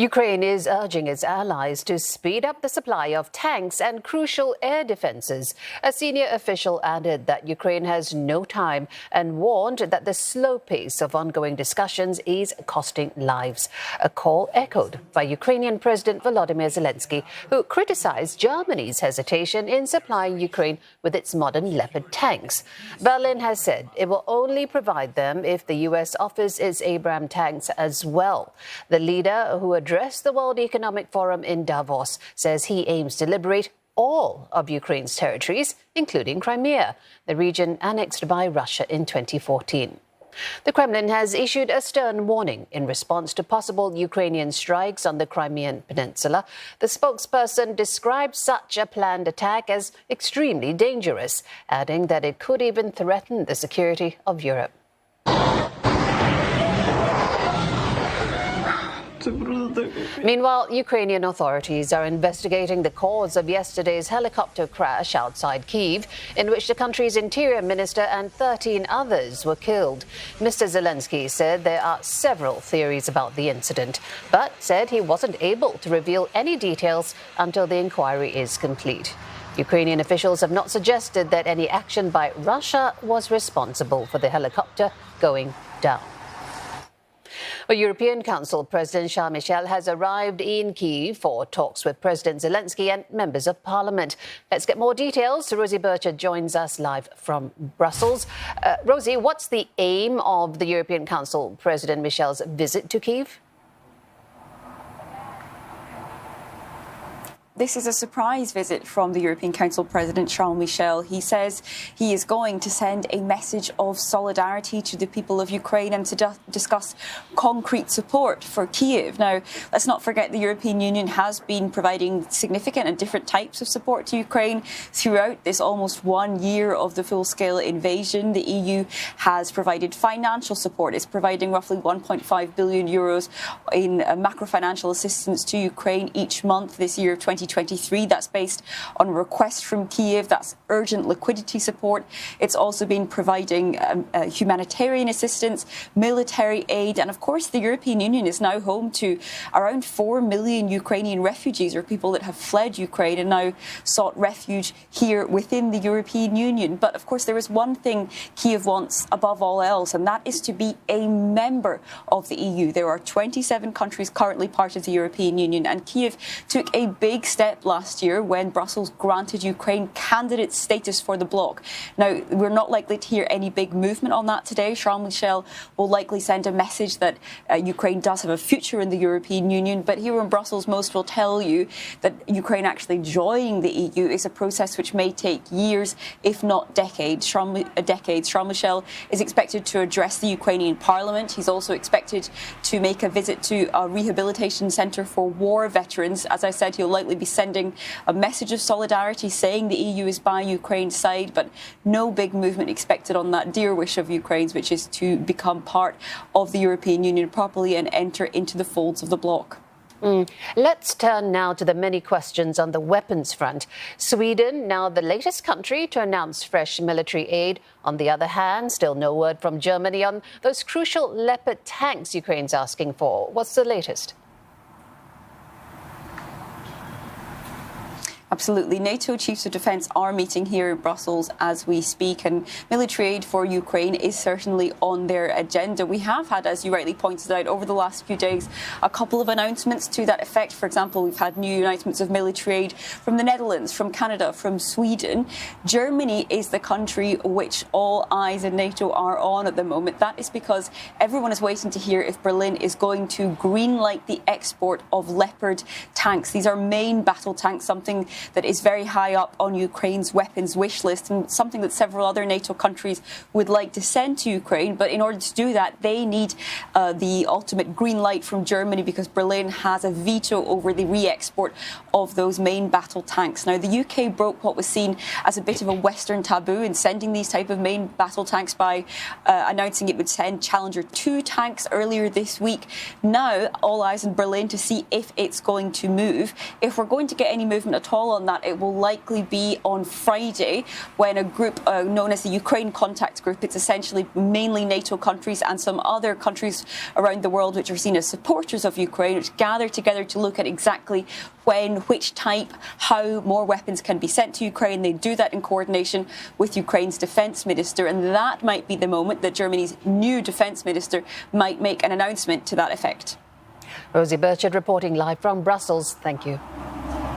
Ukraine is urging its allies to speed up the supply of tanks and crucial air defenses. A senior official added that Ukraine has no time and warned that the slow pace of ongoing discussions is costing lives. A call echoed by Ukrainian President Volodymyr Zelenskyy, who criticized Germany's hesitation in supplying Ukraine with its modern Leopard tanks. Berlin has said it will only provide them if the U.S. offers its Abrams tanks as well. The leader, who addressed the World Economic Forum in Davos, says he aims to liberate all of Ukraine's territories, including Crimea, the region annexed by Russia in 2014. The Kremlin has issued a stern warning in response to possible Ukrainian strikes on the Crimean Peninsula. The spokesperson described such a planned attack as extremely dangerous, adding that it could even threaten the security of Europe. Meanwhile, Ukrainian authorities are investigating the cause of yesterday's helicopter crash outside Kyiv, in which the country's interior minister and 13 others were killed. Mr. Zelenskyy said there are several theories about the incident, but said he wasn't able to reveal any details until the inquiry is complete. Ukrainian officials have not suggested that any action by Russia was responsible for the helicopter going down. A European Council President Charles Michel has arrived in Kyiv for talks with President Zelenskyy and members of parliament. Let's get more details. Rosie Bircher joins us live from Brussels. Rosie, what's the aim of the European Council President Michel's visit to Kyiv? This is a surprise visit from the European Council President Charles Michel. He says he is going to send a message of solidarity to the people of Ukraine and to discuss concrete support for Kyiv. Now, let's not forget the European Union has been providing significant and different types of support to Ukraine throughout this almost 1 year of the full-scale invasion. The EU has provided financial support. It's providing roughly 1.5 billion euros in macro-financial assistance to Ukraine each month this year of 2023. That's based on requests from Kyiv. That's urgent liquidity support. It's also been providing humanitarian assistance, military aid. And of course, the European Union is now home to around 4 million Ukrainian refugees, or people that have fled Ukraine and now sought refuge here within the European Union. But of course, there is one thing Kyiv wants above all else, and that is to be a member of the EU. There are 27 countries currently part of the European Union, and Kyiv took a big step last year when Brussels granted Ukraine candidate status for the bloc. Now, we're not likely to hear any big movement on that today. Charles Michel will likely send a message that Ukraine does have a future in the European Union, but here in Brussels, most will tell you that Ukraine actually joining the EU is a process which may take years, if not decades. Charles Michel is expected to address the Ukrainian parliament. He's also expected to make a visit to a rehabilitation centre for war veterans. As I said, he'll likely be sending a message of solidarity, saying the EU is by Ukraine's side, but no big movement expected on that dear wish of Ukraine's, which is to become part of the European Union properly and enter into the folds of the bloc. Let's turn now to the many questions on the weapons front. Sweden, now the latest country to announce fresh military aid. On the other hand, still no word from Germany on those crucial Leopard tanks Ukraine's asking for. What's the latest? Absolutely. NATO chiefs of defence are meeting here in Brussels as we speak, and military aid for Ukraine is certainly on their agenda. We have had, as you rightly pointed out, over the last few days, a couple of announcements to that effect. For example, we've had new announcements of military aid from the Netherlands, from Canada, from Sweden. Germany is the country which all eyes in NATO are on at the moment. That is because everyone is waiting to hear if Berlin is going to greenlight the export of Leopard tanks. These are main battle tanks, something that is very high up on Ukraine's weapons wish list and something that several other NATO countries would like to send to Ukraine. But in order to do that, they need the ultimate green light from Germany, because Berlin has a veto over the re-export of those main battle tanks. Now, the UK broke what was seen as a bit of a Western taboo in sending these type of main battle tanks by announcing it would send Challenger 2 tanks earlier this week. Now, all eyes in Berlin to see if it's going to move. If we're going to get any movement at all call on that, it will likely be on Friday when a group known as the Ukraine Contact Group, it's essentially mainly NATO countries and some other countries around the world which are seen as supporters of Ukraine, which gather together to look at exactly when, which type, how more weapons can be sent to Ukraine. They do that in coordination with Ukraine's defence minister, and that might be the moment that Germany's new defence minister might make an announcement to that effect. Rosie Burchard reporting live from Brussels. Thank you.